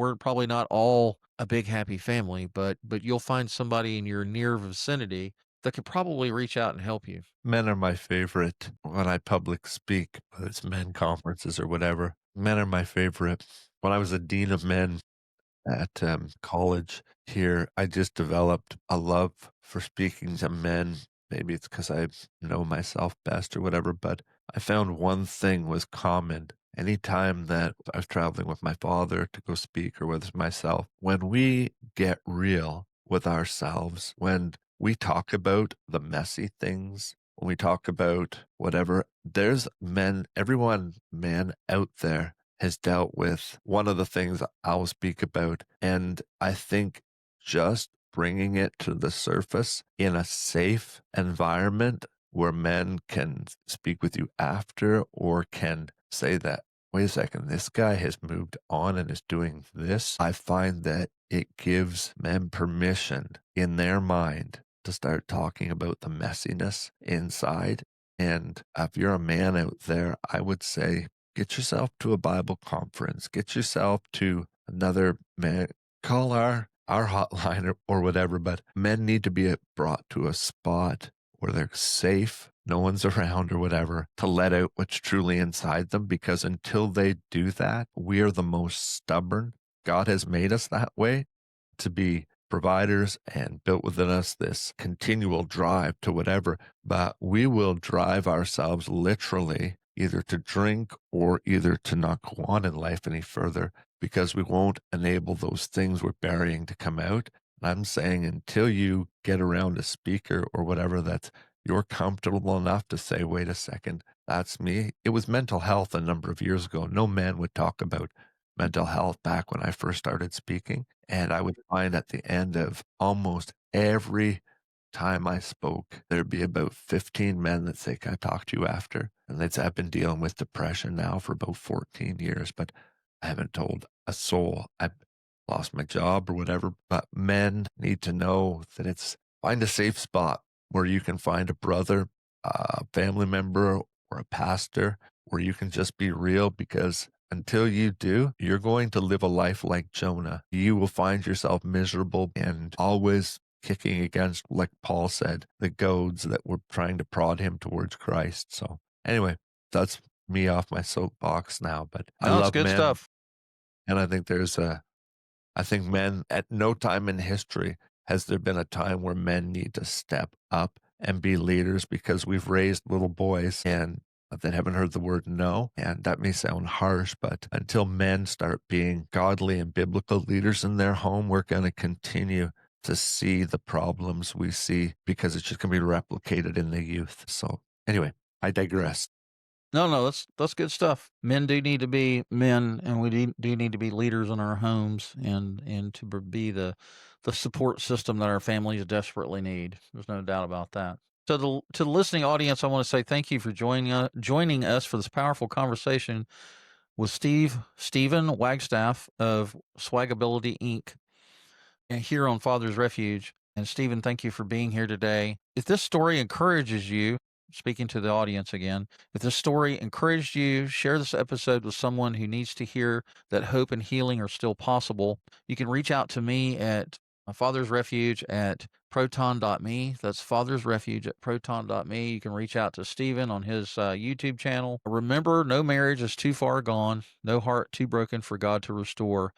we're probably not all a big happy family, but you'll find somebody in your near vicinity that could probably reach out and help you. Men are my favorite when I public speak, whether it's men conferences or whatever. Men are my favorite. When I was a dean of men at college here, I just developed a love for speaking to men. Maybe it's because I know myself best or whatever, but I found one thing was common. Anytime that I was traveling with my father to go speak or with myself, when we get real with ourselves, when we talk about the messy things, when we talk about whatever, there's men, everyone, man out there has dealt with one of the things I'll speak about. And I think just bringing it to the surface in a safe environment where men can speak with you after or can say that, wait a second, this guy has moved on and is doing this. I find that it gives men permission in their mind to start talking about the messiness inside. And if you're a man out there, I would say get yourself to a Bible conference. Get yourself to another man. Call our hotline or whatever, but men need to be brought to a spot where they're safe, no one's around or whatever, to let out what's truly inside them. Because until they do that, we are the most stubborn. God has made us that way to be providers and built within us this continual drive to whatever, but we will drive ourselves literally either to drink or either to not go on in life any further because we won't enable those things we're burying to come out. And I'm saying until you get around a speaker or whatever that you're comfortable enough to say, wait a second, that's me. It was mental health a number of years ago. No man would talk about mental health back when I first started speaking. And I would find at the end of almost every time I spoke, there'd be about 15 men that say, can I talk to you after? And they'd say, I've been dealing with depression now for about 14 years, but I haven't told a soul. I've lost my job or whatever. But men need to know that it's find a safe spot where you can find a brother, a family member, or a pastor where you can just be real because until you do, you're going to live a life like Jonah. You will find yourself miserable and always kicking against, like Paul said, the goads that were trying to prod him towards Christ. So, anyway, that's me off my soapbox now. But I No, it's love good men, stuff. and I think I think men at no time in history has there been a time where men need to step up and be leaders because we've raised little boys and that haven't heard the word no. And that may sound harsh, but until men start being godly and biblical leaders in their home, we're going to continue to see the problems we see because it's just going to be replicated in the youth. So anyway, I digress. No, no, that's good stuff. Men do need to be men, and we do need to be leaders in our homes, and to be the support system that our families desperately need. There's no doubt about that. So to the listening audience, I want to say thank you for joining us for this powerful conversation with Stephen Wagstaff of Swagability Inc. and here on Father's Refuge. And Stephen, thank you for being here today. If this story encourages you, speaking to the audience again, if this story encouraged you, share this episode with someone who needs to hear that hope and healing are still possible. You can reach out to me at Father's Refuge at proton.me. That's Father's Refuge at proton.me. You can reach out to Stephen on his YouTube channel. Remember, no marriage is too far gone, no heart too broken for God to restore.